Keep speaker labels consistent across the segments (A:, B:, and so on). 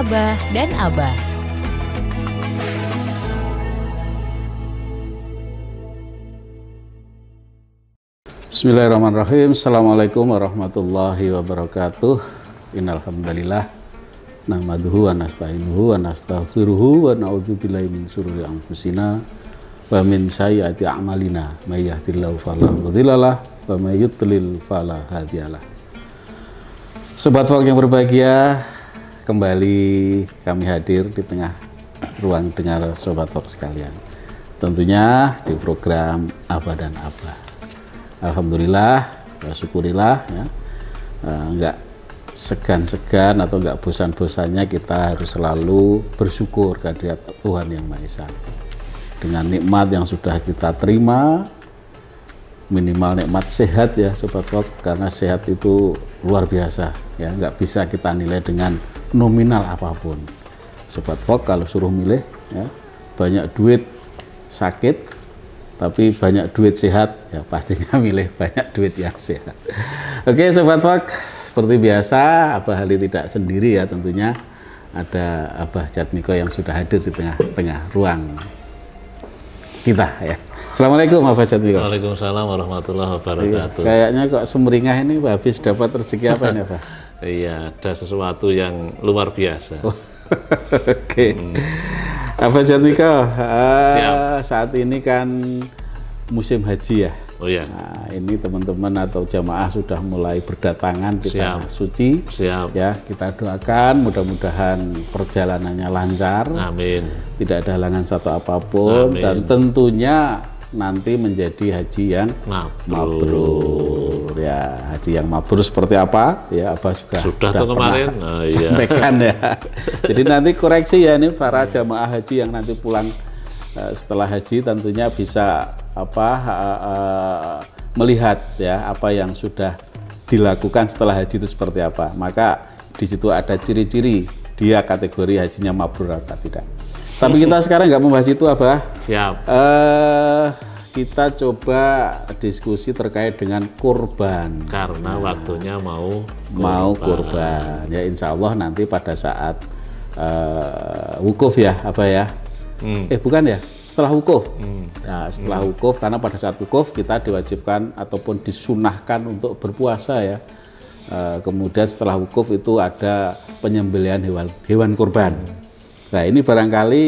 A: Abah dan Abah.
B: Bismillahirrahmanirrahim. Assalamualaikum warahmatullahi wabarakatuh. Innal hamdalillah nahmaduhu wa nasta'inuhu wa nastaghfiruhu wa na'udzubillahi min syururi anfusina wa min sayyiati a'malina. May yahdihillahu fala mudhillalah wa may yudlil fala hadiyalah. Sobat Vlog yang berbahagia, kembali kami hadir di tengah ruang dengar Sobat Vlog sekalian. Tentunya di program Abah dan Abah. Alhamdulillah, syukurilah ya, nggak segan-segan atau nggak bosan-bosannya kita harus selalu bersyukur kehadirat Tuhan Yang Maha Esa. Dengan nikmat yang sudah kita terima, minimal nikmat sehat ya Sobat Vlog, karena sehat itu luar biasa ya, nggak bisa kita nilai dengan nominal apapun. Sobat Vlog kalau suruh milih ya, banyak duit sakit tapi banyak duit sehat, ya pastinya milih banyak duit yang sehat. Oke Sobat Vlog, seperti biasa Abah Ali tidak sendiri ya, tentunya ada Abah Jatmiko yang sudah hadir di tengah-tengah ruang kita ya. Assalamualaikum Abah Jatmiko.
C: Waalaikumsalam warahmatullahi wabarakatuh.
B: Kayaknya kok semeringah ini habis dapat rezeki apa nih Abah?
C: Iya, ada sesuatu yang luar biasa.
B: Oke. Abah Jatmiko, saat ini kan musim haji ya.
C: Oh iya.
B: Nah, ini teman-teman atau jamaah sudah mulai berdatangan di tanah suci.
C: Siap.
B: Ya, kita doakan mudah-mudahan perjalanannya lancar.
C: Amin.
B: Tidak ada halangan satu apapun.
C: Amin.
B: Dan tentunya nanti menjadi haji yang mabrur. Ya, haji yang mabrur seperti apa? Ya, Abah sudah
C: tuh kemarin. Oh, iya.
B: Sampaikan ya. Jadi nanti koreksi ya, ini para jamaah haji yang nanti pulang setelah haji tentunya bisa melihat ya apa yang sudah dilakukan setelah haji itu seperti apa. Maka di situ ada ciri-ciri dia kategori hajinya mabrur atau tidak. Tapi kita sekarang nggak membahas itu Abah.
C: Siap.
B: Kita coba diskusi terkait dengan kurban.
C: Karena waktunya mau
B: kurban. Ya insya Allah nanti pada saat wukuf ya Abah ya. Bukan ya, setelah wukuf. Nah, setelah wukuf, karena pada saat wukuf kita diwajibkan ataupun disunahkan untuk berpuasa ya. Kemudian setelah wukuf itu ada penyembelihan hewan kurban. Nah ini barangkali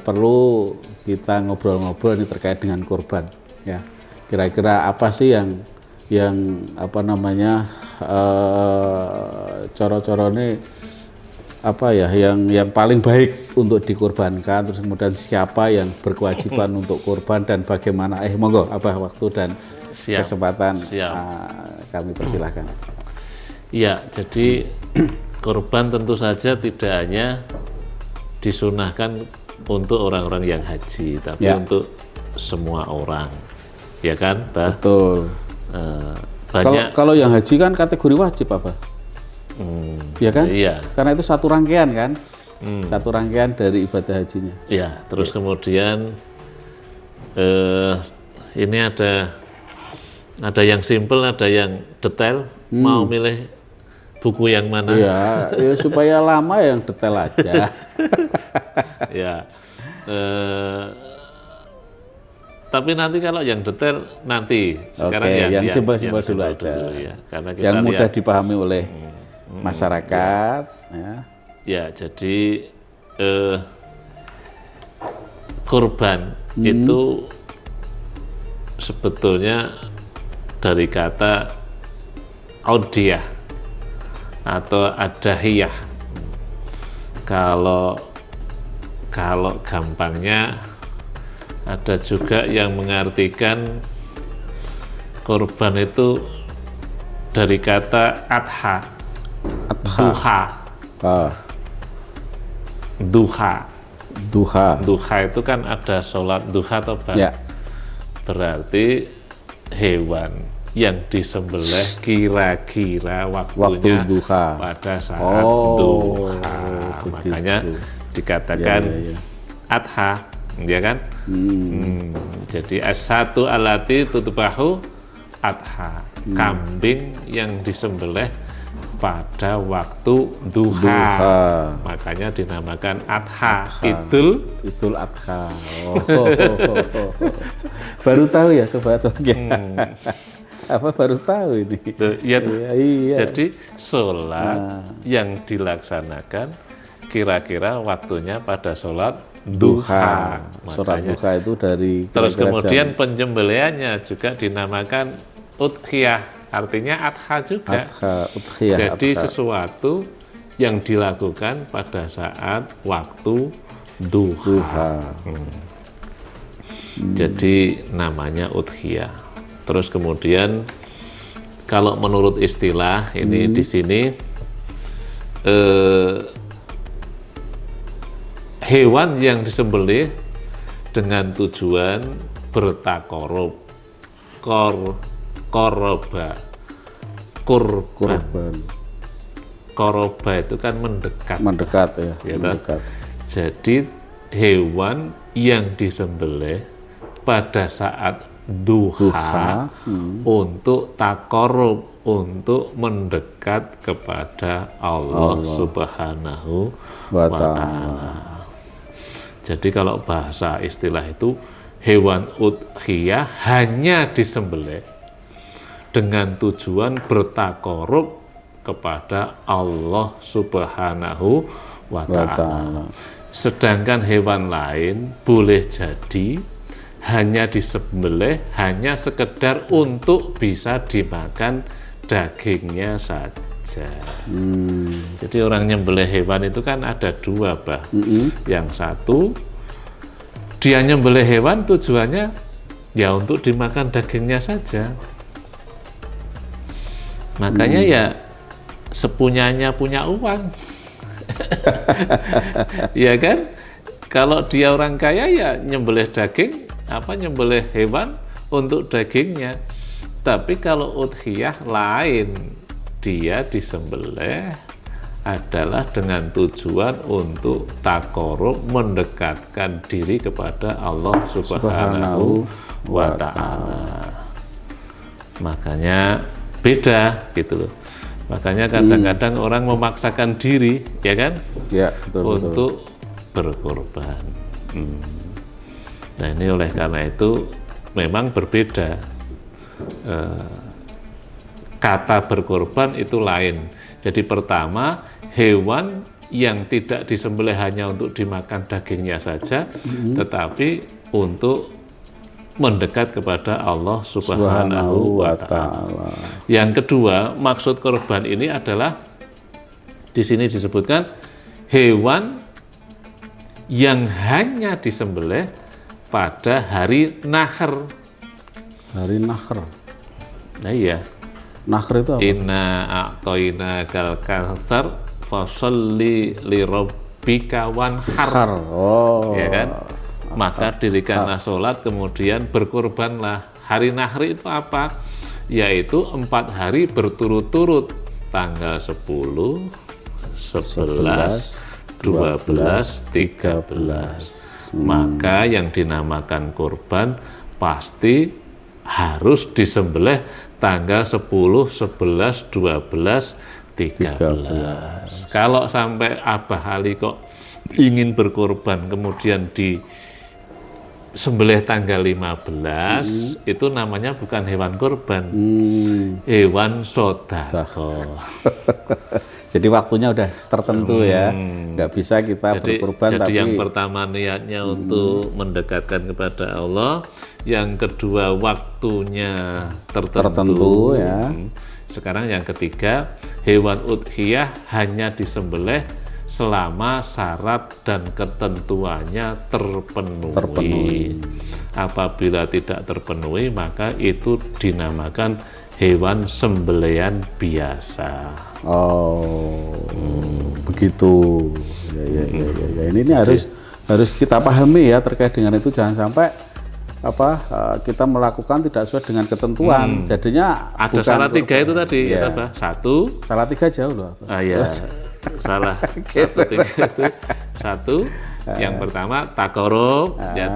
B: perlu kita ngobrol-ngobrol ini terkait dengan kurban ya. Kira-kira apa sih yang apa namanya coro-coro ini apa ya yang paling baik untuk dikurbankan, terus kemudian siapa yang berkewajiban untuk kurban dan bagaimana. Monggo Abah, waktu dan kesempatan kami persilahkan.
C: Iya, jadi kurban tentu saja tidak hanya disunahkan untuk orang-orang yang haji, tapi untuk semua orang, ya kan, Bah?
B: Betul.
C: Banyak.
B: Kalau yang haji kan kategori wajib apa? Ya kan?
C: Iya.
B: Karena itu satu rangkaian kan, satu rangkaian dari ibadah hajinya.
C: Iya. Terus kemudian ini ada yang simple, ada yang detail. Mau milih buku yang mana?
B: Ya supaya lama yang detail aja.
C: Ya, tapi nanti kalau yang detail nanti. Sekarang
B: yang simpel-simpel dulu aja.
C: Ya, karena kita
B: yang mudah dipahami oleh masyarakat.
C: Ya, jadi kurban itu sebetulnya dari kata audiyah atau adahiyah. Kalau gampangnya ada juga yang mengartikan kurban itu dari kata adha. Duha itu kan ada sholat duha atau ya. Berarti hewan yang disembelih kira-kira waktunya duha. Pada saat duha. Makanya dikatakan adha, ya kan? Jadi as-satu alati tutubahu adha. kambing yang disembelih pada waktu duha. Makanya dinamakan adha. Idul
B: Adha. Baru tahu ya sobat. Apa baru tahu ini?
C: Ya, iya. Jadi sholat yang dilaksanakan kira-kira waktunya pada sholat duha.
B: Sholat duha itu dari
C: terus kemudian penyembelihannya juga dinamakan udhiyah. Artinya adha juga. Jadi sesuatu yang dilakukan pada saat waktu duha. Jadi namanya udhiyah. Terus kemudian kalau menurut istilah ini di sini hewan yang disembelih dengan tujuan bertakorup, kurban. Koroba itu kan mendekat
B: ya, mendekat.
C: Jadi hewan yang disembelih pada saat duha. Untuk takorub, untuk mendekat kepada Allah Subhanahu wa Ta'ala. Jadi kalau bahasa istilah itu hewan udhiyah hanya disembelih dengan tujuan bertakorub kepada Allah Subhanahu wa Ta'ala. Sedangkan hewan lain boleh jadi hanya disembelih hanya sekedar untuk bisa dimakan dagingnya saja. Jadi orang nyembelih hewan itu kan ada dua, Bah. Yang satu, dia nyembelih hewan tujuannya ya untuk dimakan dagingnya saja. Makanya ya sepunyanya punya uang. Ya kan? Kalau dia orang kaya ya nyembelih daging, nyembelih hewan untuk dagingnya. Tapi kalau udhiyah lain, dia disembelih adalah dengan tujuan untuk takorub, mendekatkan diri kepada Allah Subhanahu wa Ta'ala. Makanya beda gitu loh. Makanya kadang-kadang orang memaksakan diri, ya kan? Ya, betul, untuk berkorban. Nah ini oleh karena itu memang berbeda. Kata berkorban itu lain. Jadi pertama, hewan yang tidak disembelih hanya untuk dimakan dagingnya saja, tetapi untuk mendekat kepada Allah Subhanahu wa Ta'ala. Yang kedua, maksud korban ini adalah di sini disebutkan hewan yang hanya disembelih pada hari nahr.
B: Hari nahr.
C: Nah iya.
B: Nahr itu apa?
C: Inna a'toina kal kautsar fasholli li rabbika wanhar. Ya kan? Maka dirikanlah sholat, kemudian berkorbanlah. Hari nahri itu apa? Yaitu 4 hari berturut-turut, tanggal 10, 11, 12, 13. Maka yang dinamakan kurban pasti harus disembelih tanggal 10, 11, 12, 13. Kalau sampai Abah Ali kok ingin berkorban kemudian disembelih tanggal 15, itu namanya bukan hewan korban, hewan sodako.
B: Jadi waktunya udah tertentu ya, nggak bisa kita berkorban.
C: Jadi yang pertama niatnya untuk mendekatkan kepada Allah, yang kedua waktunya tertentu ya. Sekarang yang ketiga, hewan udhiyah hanya disembelih selama syarat dan ketentuannya terpenuhi. Apabila tidak terpenuhi, maka itu dinamakan hewan sembelihan biasa.
B: Begitu. Ya. Ini harus kita pahami ya terkait dengan itu, jangan sampai kita melakukan tidak sesuai dengan ketentuan. Jadinya
C: ada salah 3 itu tadi. Ya. Apa? 1.
B: Salah 3 jauh loh.
C: Salah. Salah 3 itu 1. Yang pertama takorup, ya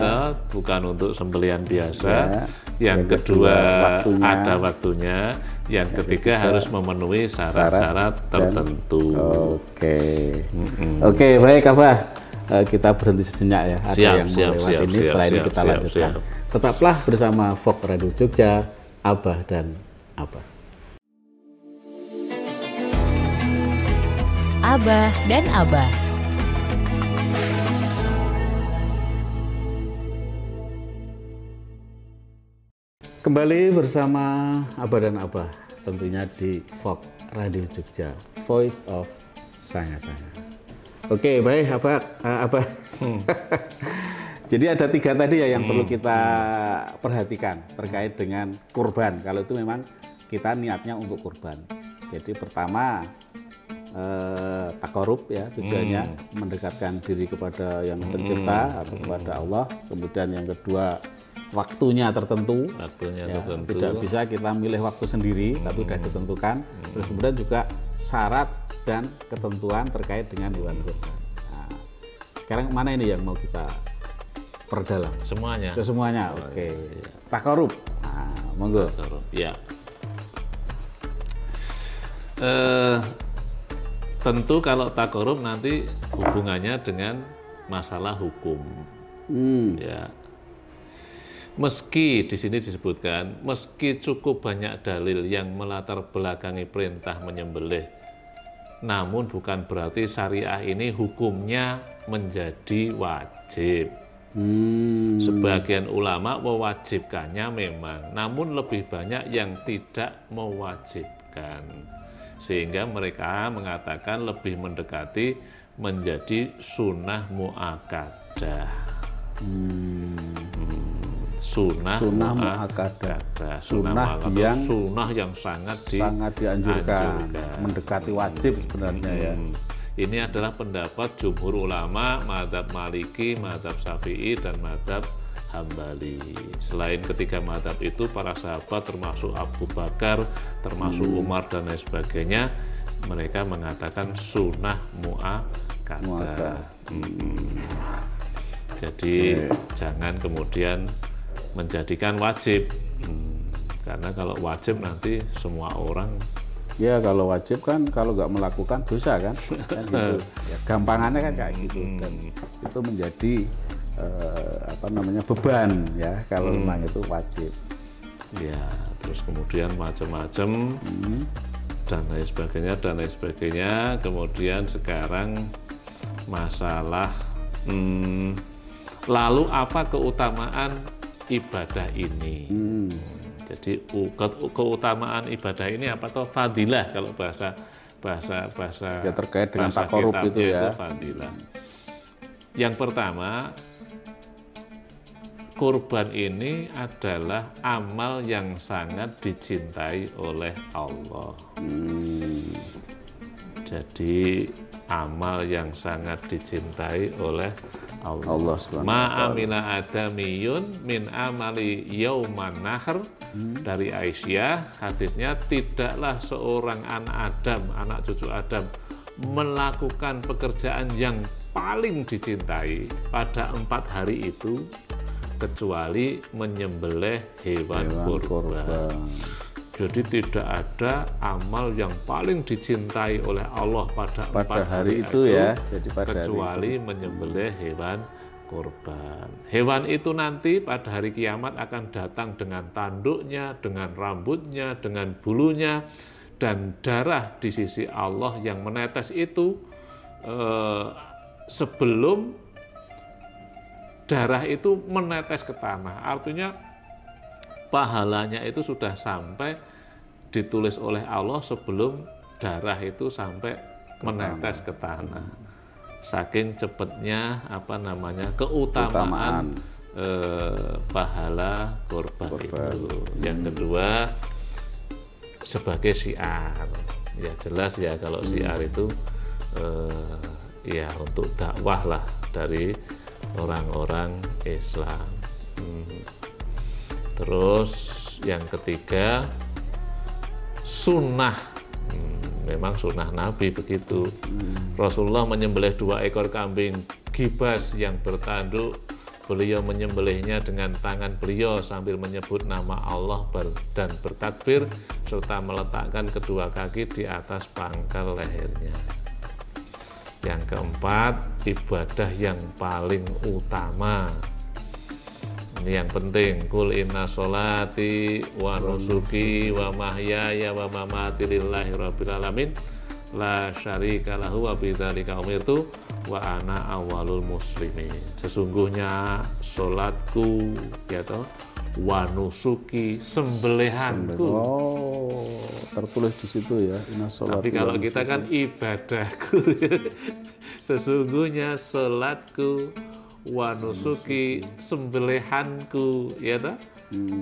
C: bukan untuk sembelihan biasa. Yang kedua waktunya. Ada waktunya. Yang ketiga harus memenuhi syarat-syarat tertentu.
B: Oke, baik Abah. Kita berhenti sejenak ya. Ada yang melewat ini. Setelah ini kita lanjutkan. Tetaplah bersama Vox Radio Jogja, Abah dan Abah.
A: Abah dan Abah.
B: Kembali bersama Abah dan Abah, tentunya di Vox Radio Jogja, Voice of Sanga-Sanga. Oke, baik Abah. Jadi ada 3 tadi ya yang perlu kita perhatikan terkait dengan kurban. Kalau itu memang kita niatnya untuk kurban. Jadi pertama takarub ya, tujuannya mendekatkan diri kepada yang pencipta atau kepada Allah. Kemudian yang kedua waktunya tertentu. Tidak bisa kita milih waktu sendiri, tapi sudah ditentukan. Terus kemudian juga syarat dan ketentuan terkait dengan hewan kurban. Nah, sekarang mana ini yang mau kita perdalam?
C: Semuanya.
B: Semuanya. Oke. Iya. Takarub. Nah, monggo.
C: Takarub. Ya. Tentu kalau takarub nanti hubungannya dengan masalah hukum. Ya. Meski di sini disebutkan, meski cukup banyak dalil yang melatar belakangi perintah menyembelih, namun bukan berarti syariah ini hukumnya menjadi wajib. Sebagian ulama mewajibkannya memang, namun lebih banyak yang tidak mewajibkan. Sehingga mereka mengatakan lebih mendekati menjadi sunnah mu'akkadah. Sunnah
B: mu'akkadah. Sunnah
C: yang sangat
B: dianjurkan, mendekati wajib sebenarnya ya.
C: Ini adalah pendapat jumhur ulama, mazhab Maliki, mazhab Syafi'i, dan mazhab Hambali. Selain ketiga mazhab itu, para sahabat termasuk Abu Bakar, termasuk Umar dan lain sebagainya, mereka mengatakan sunnah mu'akkadah. Jadi jangan kemudian menjadikan wajib, karena kalau wajib nanti semua orang.
B: Ya kalau wajib kan, kalau nggak melakukan dosa kan, gitu. Ya, gampangannya kan kayak gitu, dan itu menjadi beban ya kalau memang itu wajib.
C: Ya, terus kemudian macam-macam dan lain sebagainya. Kemudian sekarang masalah lalu apa keutamaan ibadah ini? Jadi keutamaan ibadah ini apa toh? Fadilah kalau bahasa
B: ya, terkait dengan takarub itu ya.
C: Fadilah. Yang pertama, kurban ini adalah amal yang sangat dicintai oleh Allah. Jadi amal yang sangat dicintai oleh Allah. Ma'amila adamiyun min amali yauman nahr. Dari Aisyah, hadisnya, tidaklah seorang anak Adam, anak cucu Adam, melakukan pekerjaan yang paling dicintai pada 4 hari itu kecuali menyembelih hewan kurban. Jadi tidak ada amal yang paling dicintai oleh Allah pada 4 hari itu ya, jadi kecuali menyembelih hewan kurban. Hewan itu nanti pada hari kiamat akan datang dengan tanduknya, dengan rambutnya, dengan bulunya, dan darah di sisi Allah yang menetes itu sebelum darah itu menetes ke tanah. Artinya pahalanya itu sudah sampai ditulis oleh Allah sebelum darah itu sampai menetes ke tanah. Saking cepatnya keutamaan pahala kurban itu. Yang kedua, sebagai syiar. Ya jelas ya, kalau syiar itu ya untuk dakwah lah dari orang-orang Islam. Terus yang ketiga, sunnah. Memang sunnah Nabi begitu. Rasulullah menyembelih 2 ekor kambing kibas yang bertanduk, beliau menyembelihnya dengan tangan beliau sambil menyebut nama Allah dan bertakbir serta meletakkan kedua kaki di atas pangkal lehernya. Yang keempat, ibadah yang paling utama. Ini yang penting, kul inna sholati wa nusuki wa mahyaya wa mamati lillahi rabbil alamin la syarika lahu wa bidzalika umirtu wa ana awwalul muslimin. Sesungguhnya sholatku ya toh, wa nusuki, sembelihanku.
B: Oh, tertulis di situ ya, inna sholati.
C: Tapi kalau kita kan ibadahku. Sesungguhnya sholatku, wa nusuki, sembelihanku ya toh,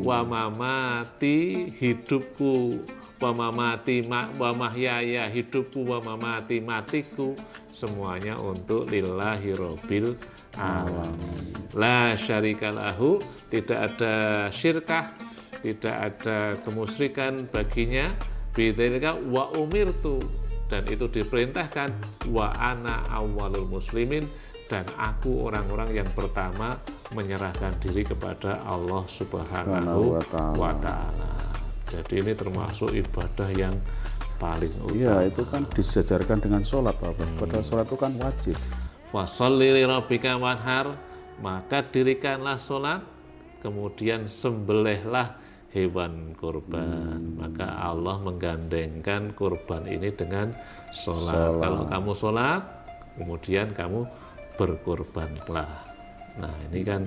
C: wa mamati, hidupku, wa mamati, wa mahyaya, hidupku, wa mamati, matiku, semuanya untuk lillahi rabbil alamin. La syarikalahu, tidak ada syirkah, tidak ada kemusyrikan baginya, bidzalika wa umirtu, dan itu diperintahkan, wa ana awwalul muslimin, dan aku orang-orang yang pertama menyerahkan diri kepada Allah Subhanahu wa Ta'ala. Jadi ini termasuk ibadah yang paling utama.
B: Iya, itu kan disejajarkan dengan sholat, Pak. Padahal sholat itu kan wajib.
C: Washolli li rabbika wanhar, maka dirikanlah sholat, kemudian sembelihlah hewan kurban. Maka Allah menggandengkan kurban ini dengan sholat. Kalau kamu sholat, kemudian kamu berkurbanlah. Nah ini kan,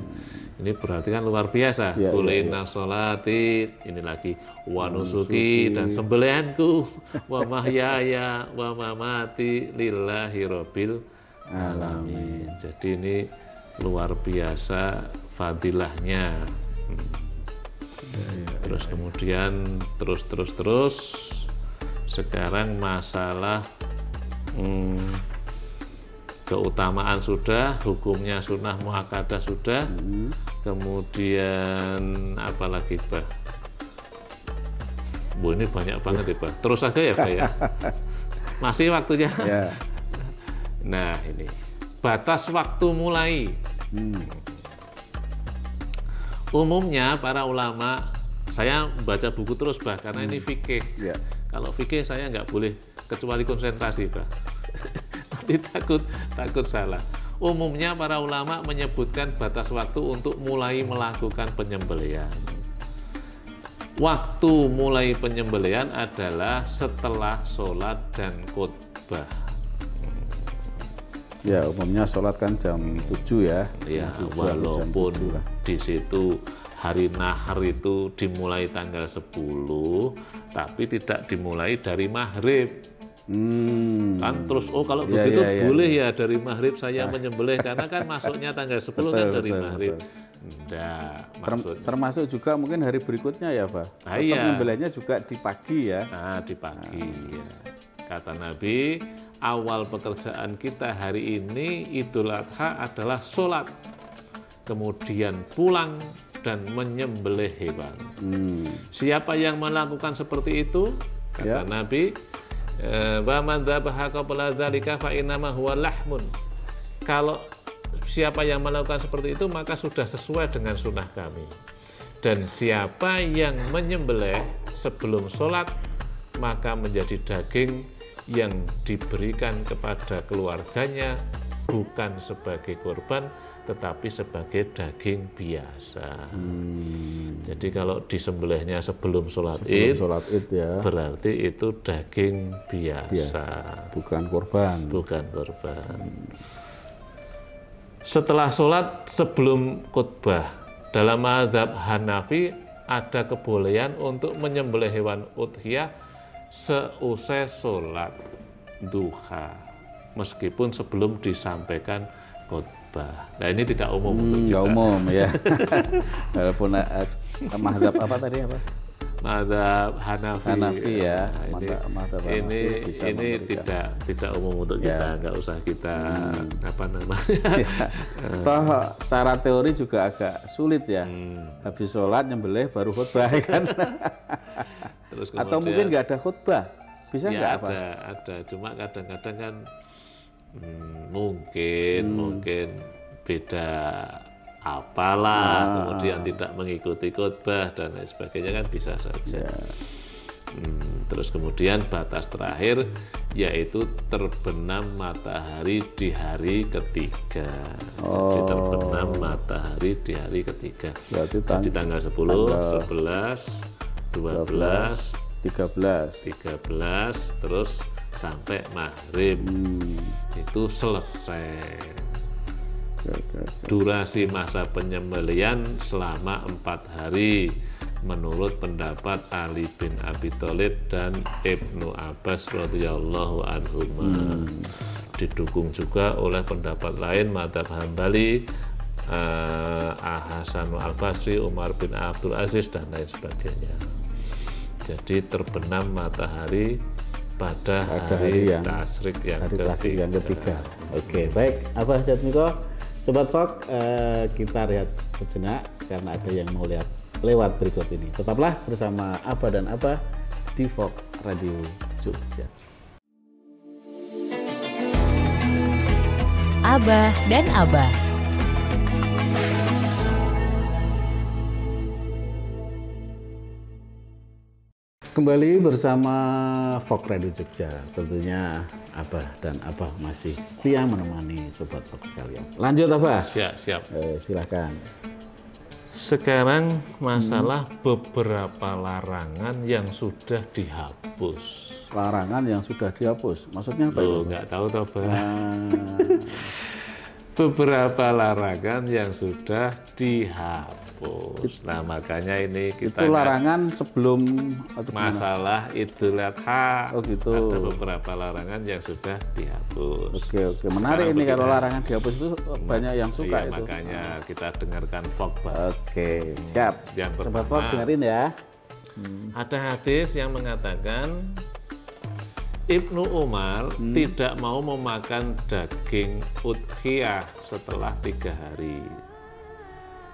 C: ini berarti kan luar biasa. Kul inna sholati, ini lagi wa nusuki, dan sembelihanku, wa mahyaya wa mamati lillahi rabbil alamin. Jadi ini luar biasa fadilahnya. Terus kemudian terus sekarang masalah keutamaan sudah, hukumnya sunnah muakkadah sudah, kemudian apalagi Pak? Bu, ini banyak banget ya Pak. Terus saja ya Pak ya. Masih waktunya.
B: Ya.
C: Nah ini batas waktu mulai. Umumnya para ulama, saya baca buku terus Pak, karena ini fikih. Kalau fikih saya nggak boleh kecuali konsentrasi Pak. takut salah. Umumnya para ulama menyebutkan batas waktu untuk mulai melakukan penyembelihan. Waktu mulai penyembelihan adalah setelah sholat dan khutbah.
B: Ya, umumnya sholat kan jam 7 ya.
C: Ya, walaupun di situ hari nahar itu dimulai tanggal 10, tapi tidak dimulai dari maghrib. Kan terus kalau begitu boleh ya dari maghrib saya menyembelih, karena kan masuknya tanggal 10 kan dari maghrib. Enggak,
B: termasuk juga mungkin hari berikutnya ya Pak. Menyembelihnya juga di pagi ya.
C: Nah, di pagi ya. Kata Nabi, awal pekerjaan kita hari ini Idul Adha adalah sholat, kemudian pulang dan menyembelih hewan. Siapa yang melakukan seperti itu, kata Nabi, wa man dzabaha qabla dzalika fa innama huwa lahmun. Kalau siapa yang melakukan seperti itu maka sudah sesuai dengan sunnah kami. Dan siapa yang menyembelih sebelum sholat maka menjadi daging yang diberikan kepada keluarganya, bukan sebagai korban tetapi sebagai daging biasa. Jadi kalau disembelihnya sebelum sholat id
B: ya,
C: berarti itu daging biasa,
B: bukan korban.
C: Setelah sholat sebelum khutbah, dalam mazhab Hanafi ada kebolehan untuk menyembelih hewan udhiyah seusai sholat duha, meskipun sebelum disampaikan khutbah. Nah ini tidak umum untuk kita.
B: Umum ya. Walaupun mazhab apa tadi apa?
C: Mazhab Hanafi
B: ya.
C: Ini tidak umum untuk kita, nggak usah kita apa namanya.
B: Toh secara teori juga agak sulit ya. Habis sholat nyembelih baru khutbah kan.
C: Terus
B: atau mungkin nggak ada khutbah, bisa nggak apa?
C: Ada, cuma kadang-kadang kan Mungkin beda apalah, kemudian tidak mengikuti khotbah dan lain sebagainya kan bisa saja. Terus kemudian batas terakhir yaitu terbenam matahari di hari ketiga. Jadi terbenam matahari di hari ketiga.
B: Berarti
C: Jadi tanggal 10, 11, 12, 13, terus sampai maghrib itu selesai. Durasi masa penyembelian selama 4 hari menurut pendapat Ali bin Abi Thalib dan Ibnu Abbas radhiyallahu anhuma. Didukung juga oleh pendapat lain mazhab Hambali, Hasan Al-Basri, Umar bin Abdul Aziz dan lain sebagainya. Jadi terbenam matahari pada hari tasyrik yang ketiga.
B: Oke, baik. Apa Jatmiko? Sobat Fok, kita lihat sejenak karena ada yang mau lihat lewat berikut ini. Tetaplah bersama Abah dan Abah di Fok Radio Jogja.
A: Abah dan Abah.
B: Kembali bersama Fok Radio Jogja. Tentunya Abah dan Abah masih setia menemani Sobat Fok sekalian. Lanjut Abah.
C: Siap.
B: Silakan.
C: Sekarang masalah beberapa larangan yang sudah dihapus.
B: Larangan yang sudah dihapus, maksudnya apa itu?
C: Nggak tahu toh, beberapa larangan yang sudah dihapus. Nah makanya ini kita
B: itu larangan sebelum
C: masalah Idul Adha.
B: Oh gitu.
C: Ada beberapa larangan yang sudah dihapus.
B: Oke. Menarik ini kalau larangan dihapus itu banyak yang suka itu.
C: Makanya kita dengarkan Fok.
B: Oke, siap.
C: Yang
B: Sobat
C: pertama,
B: Fok dengerin ya.
C: Ada hadis yang mengatakan Ibnu Umar tidak mau memakan daging udhiyah setelah 3 hari.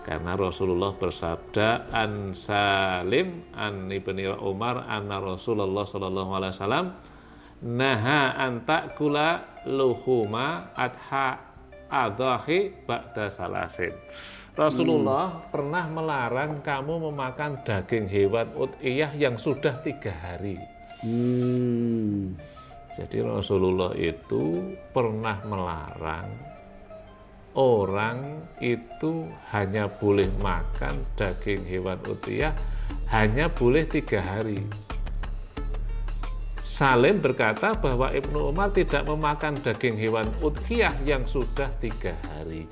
C: Karena Rasulullah bersabda, an Salim an Ibni Umar anna Rasulullah sallallahu alaihi wasallam naha an ta'kula luhuma adha adhahi ba'da salasin. Rasulullah pernah melarang kamu memakan daging hewan udhiyah yang sudah 3 hari. Jadi Rasulullah itu pernah melarang orang itu hanya boleh makan daging hewan udhiyah hanya boleh 3 hari. Salim berkata bahwa Ibnu Umar tidak memakan daging hewan udhiyah yang sudah 3 hari.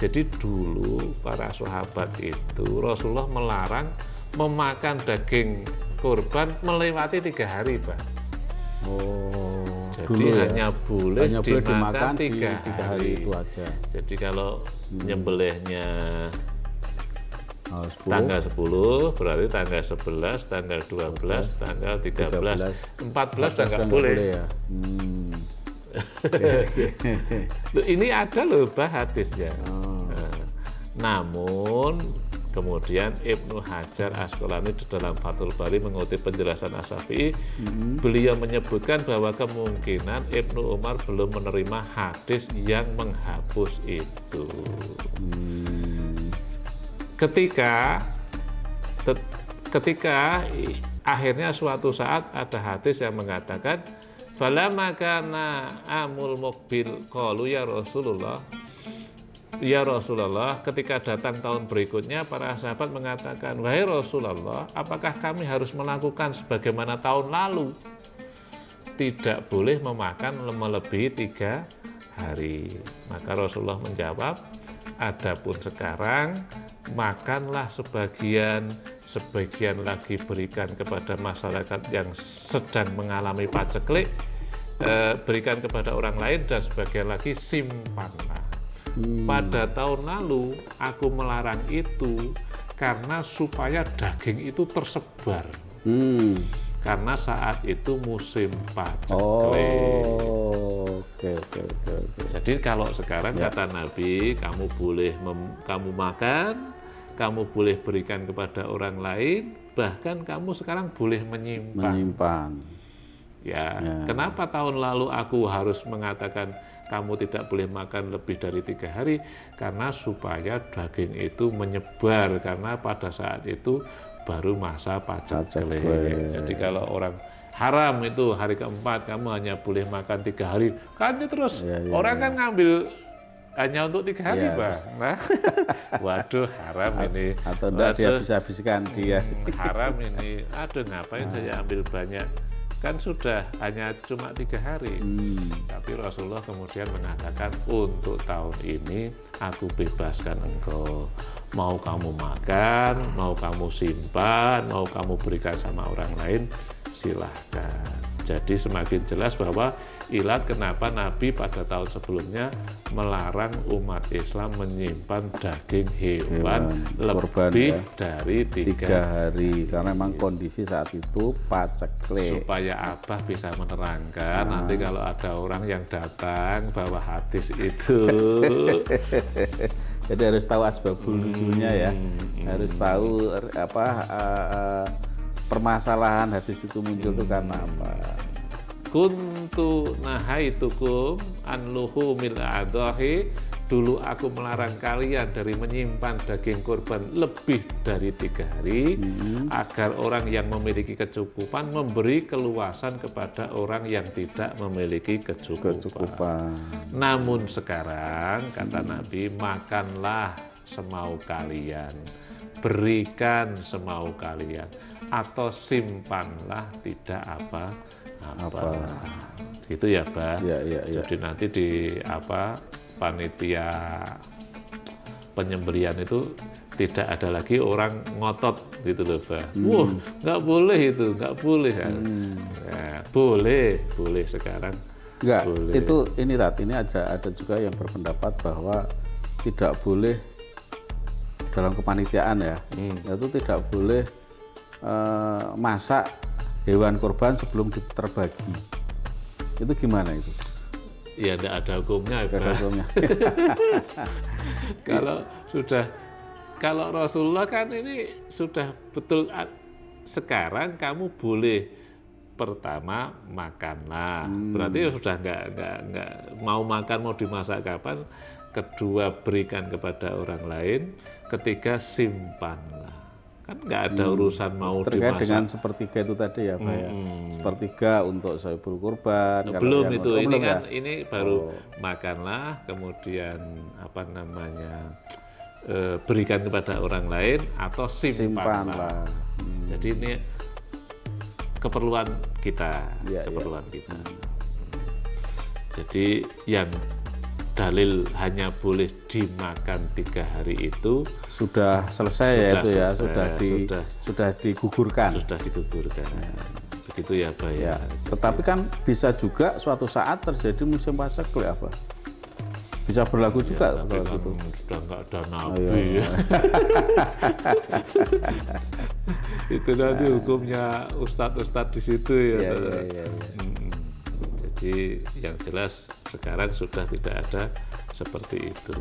C: Jadi dulu para sahabat itu Rasulullah melarang memakan daging kurban melewati 3 hari, Pak. Jadi hanya boleh dimakan 3 hari
B: itu aja.
C: Jadi kalau nyembelihnya tanggal 10 berarti tanggal 11, tanggal 12, tanggal 13, 14 sudah nggak boleh.
B: Ya.
C: Ini ada loh hadisnya. Namun kemudian Ibnu Hajar Asqalani di dalam Fathul Bari mengutip penjelasan Asy-Syafi'i, beliau menyebutkan bahwa kemungkinan Ibnu Umar belum menerima hadis yang menghapus itu. Ketika akhirnya suatu saat ada hadis yang mengatakan, falamma kana amul muqbil qalu ya Rasulullah, ketika datang tahun berikutnya para sahabat mengatakan, wahai Rasulullah, apakah kami harus melakukan sebagaimana tahun lalu? Tidak boleh memakan melebihi 3 hari. Maka Rasulullah menjawab, adapun sekarang makanlah sebagian lagi berikan kepada masyarakat yang sedang mengalami paceklik, berikan kepada orang lain, dan sebagian lagi simpanlah. Pada tahun lalu aku melarang itu karena supaya daging itu tersebar. Karena saat itu musim paceklik.
B: Oke.
C: Jadi kalau sekarang kata Nabi, kamu boleh kamu makan, kamu boleh berikan kepada orang lain, bahkan kamu sekarang boleh menyimpan. Ya, kenapa tahun lalu aku harus mengatakan kamu tidak boleh makan lebih dari 3 hari? Karena supaya daging itu menyebar, karena pada saat itu baru masa paceklik. Jadi kalau orang haram itu hari keempat kamu hanya boleh makan 3 hari, kan terus orang kan ngambil hanya untuk 3 hari, Bang. Nah, waduh haram ini.
B: Atau enggak dia habis-habiskan dia.
C: Haram ini. Aduh, ngapain saya ambil banyak? Kan sudah hanya cuma 3 hari. Tapi Rasulullah kemudian mengatakan, untuk tahun ini aku bebaskan engkau. Mau kamu makan, mau kamu simpan, mau kamu berikan sama orang lain, silahkan. Jadi semakin jelas bahwa ilat kenapa Nabi pada tahun sebelumnya melarang umat Islam menyimpan daging hewan lebih dari 3
B: hari, karena memang kondisi saat itu paceklik.
C: Supaya Abah bisa menerangkan nanti kalau ada orang yang datang bawa hadis itu.
B: Jadi harus tahu asbabul nuzulnya ya, harus tahu permasalahan hadis itu muncul itu karena apa.
C: Kuntu nahaitukum an luhumil adhahi, dulu aku melarang kalian dari menyimpan daging kurban lebih dari 3 hari, agar orang yang memiliki kecukupan memberi keluasan kepada orang yang tidak memiliki kecukupan. Namun sekarang kata Nabi, makanlah semau kalian, berikan semau kalian, atau simpanlah tidak apa gitu ya, Bah. Jadi nanti di panitia penyembelian itu tidak ada lagi orang ngotot gitu loh, Bah. Wah, nggak boleh itu, nggak boleh. Nah, boleh sekarang.
B: Enggak,
C: boleh.
B: Itu ini ada juga yang berpendapat bahwa tidak boleh dalam kepanitiaan ya, itu tidak boleh masak hewan kurban sebelum terbagi. Itu gimana itu?
C: Ya tidak ada hukumnya. Kalau Rasulullah kan ini sudah betul. Sekarang kamu boleh pertama makanlah, berarti sudah nggak mau makan, mau dimasak kapan. Kedua, berikan kepada orang lain. Ketiga, simpanlah. Kan nggak ada urusan mau
B: terkait
C: dimasak.
B: Dengan sepertiga itu tadi ya, Pak ya. Sepertiga untuk saibul kurban.
C: Belum itu, ini kan ini baru makanlah, kemudian berikan kepada orang lain atau simpanlah. Jadi ini keperluan kita, kita. Jadi yang dalil hanya boleh dimakan 3 hari itu
B: sudah selesai ya, itu ya, sudah digugurkan.
C: Begitu ya, Pak ya.
B: Tetapi kan bisa juga suatu saat terjadi musim paceklik, apa? Bisa berlaku juga
C: kalau
B: kan
C: itu. Sudah nggak ada Nabi. Itu nanti hukumnya ustadz di situ ya. Jadi yang jelas sekarang sudah tidak ada seperti itu.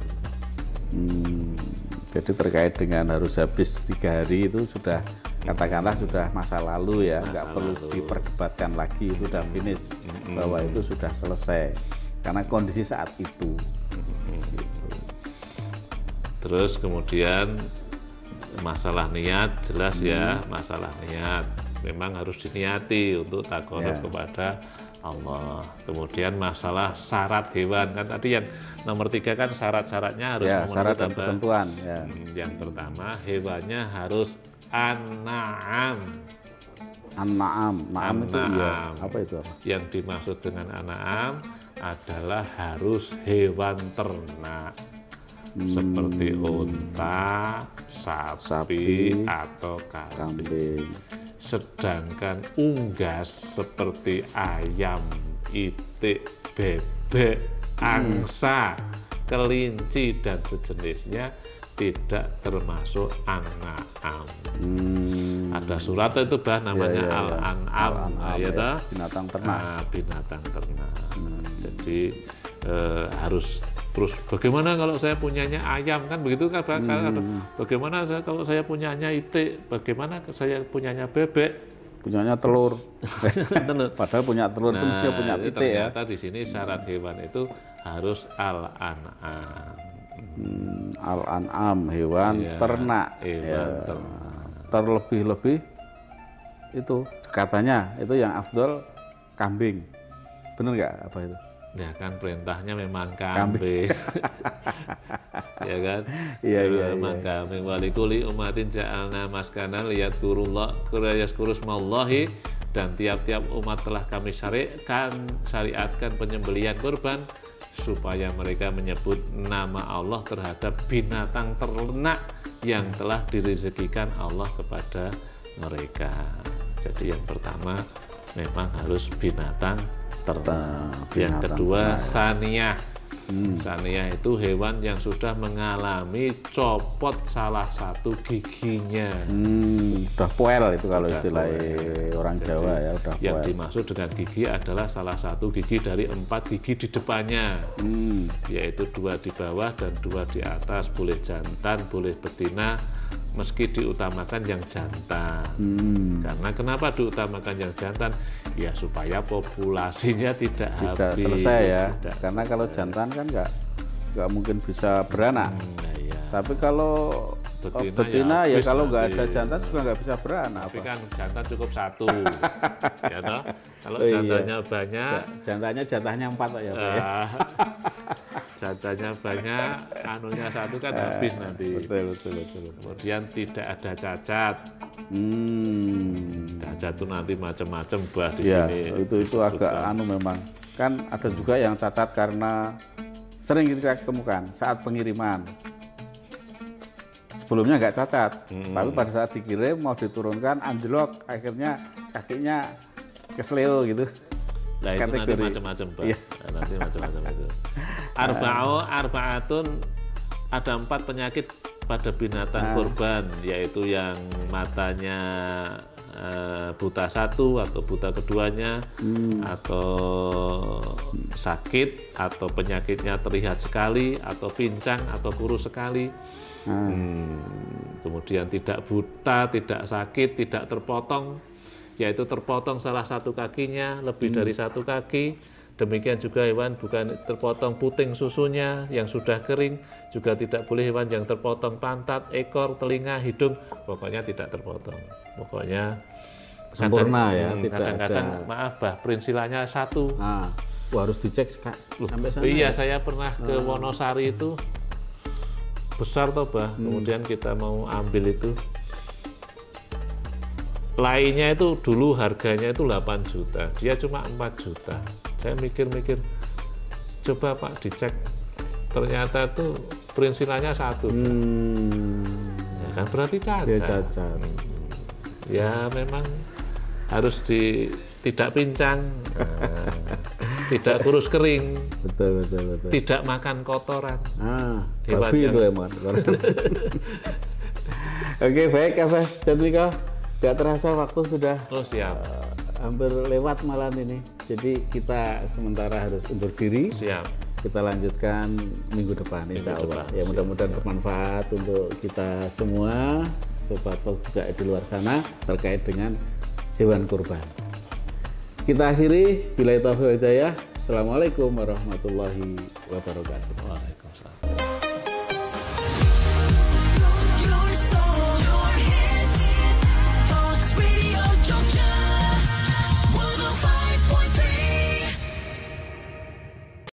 B: Jadi terkait dengan harus habis 3 hari itu sudah katakanlah sudah masa lalu ya, nggak perlu diperdebatkan lagi, itu sudah finish, bahwa itu sudah selesai karena kondisi saat itu.
C: Terus kemudian masalah niat, jelas ya, masalah niat memang harus diniati untuk takarrub kepada Allah. Kemudian masalah syarat hewan, kan tadi yang nomor 3 kan syarat-syaratnya harus memenuhi
B: syarat dan ketentuan.
C: Yang pertama, hewannya harus an-na'am.
B: An-na'am itu ya, apa itu?
C: Yang dimaksud dengan an-na'am adalah harus hewan ternak seperti unta, sapi atau kambing. Sedangkan unggas seperti ayam, itik, bebek, angsa, kelinci dan sejenisnya tidak termasuk an-na'am. Ada surat itu bah namanya al-an'am,
B: binatang ternak.
C: Binatang ternak. Jadi harus terus bagaimana kalau saya punyanya ayam, kan begitu kan, bagaimana kalau saya punyanya itik, bagaimana saya punyanya bebek,
B: punyanya telur. Padahal punya telur itu dia punya pitik ya.
C: Ternyata di sini syarat hewan itu harus al-an'am.
B: Al-an'am, hewan ternak.
C: Hewan ternak.
B: Terlebih-lebih itu katanya itu yang afdol kambing. Bener nggak apa itu?
C: Ya kan perintahnya memang kambing. Ya kan?
B: Iya.
C: Memang kambing. Walikuli umatin ja'alna maskanan liyadkurullah kurayaskurusmallahi, dan tiap-tiap umat telah kami syariatkan penyembelihan kurban supaya mereka menyebut nama Allah terhadap binatang ternak yang telah direzekikan Allah kepada mereka. Jadi yang pertama memang harus binatang ternak. Yang kedua saniyah. Saniyah itu hewan yang sudah mengalami copot salah satu giginya.
B: Udah poel itu kalau istilah orang Jawa ya, udah poel.
C: Yang dimaksud dengan gigi adalah salah satu gigi dari 4 gigi di depannya, yaitu 2 di bawah dan 2 di atas. Boleh jantan, boleh betina, meski diutamakan yang jantan. Karena kenapa diutamakan yang jantan? Ya supaya populasinya tidak habis.
B: Selesai ya. Karena kalau jantan kan nggak mungkin bisa beranak.
C: Ya.
B: Tapi kalau betina ya kalau nggak ada jantan juga nggak bisa beranak.
C: Tapi kan jantan cukup 1. Ya toh? Kalau jantannya banyak,
B: jatahnya 4 ya Pak ya.
C: Jantannya banyak, anunya 1 kan habis nanti.
B: Betul.
C: Kemudian tidak ada cacat. Cacat itu nanti macam-macam bah di sini.
B: Itu agak memang. Kan ada juga yang cacat karena sering kita ketemukan saat pengiriman. Sebelumnya nggak cacat, tapi pada saat dikirim mau diturunkan anjlok, akhirnya kakinya kesleo gitu.
C: Nah itu nanti macam-macam Pak. Nanti macam-macam itu. Arba'atun, ada 4 penyakit pada binatang kurban, yaitu yang matanya buta 1 atau buta keduanya, atau sakit, atau penyakitnya terlihat sekali, atau pincang, atau kurus sekali. Kemudian tidak buta, tidak sakit, tidak terpotong, yaitu terpotong salah satu kakinya, lebih dari 1 kaki. Demikian juga hewan bukan terpotong puting susunya yang sudah kering, juga tidak boleh hewan yang terpotong pantat, ekor, telinga, hidung, pokoknya tidak terpotong. Pokoknya
B: sempurna ya,
C: kadang-kadang maaf bah, perinsilannya 1.
B: Harus dicek sampai sana.
C: Iya, saya pernah ke Wonosari itu besar toh bah, kemudian kita mau ambil itu. Lainnya itu dulu harganya itu 8 juta, dia cuma 4 juta. Saya mikir-mikir, coba Pak dicek, ternyata itu perinsilannya 1. Ya kan berarti cacat.
B: Ya, cacat.
C: Ya memang harus tidak pincang, tidak kurus kering,
B: betul.
C: tidak makan kotoran.
B: Babi itu emang. Oke, baik apa Jatmiko, gak terasa waktu sudah
C: siap.
B: Hampir lewat malam ini, jadi kita sementara harus undur diri.
C: Siap.
B: Kita lanjutkan minggu depan, insya Allah. Ya mudah-mudahan bermanfaat untuk kita semua, sobat vlog juga di luar sana terkait dengan hewan kurban. Kita akhiri, billahi taufiq wal hidayah. Assalamualaikum warahmatullahi wabarakatuh.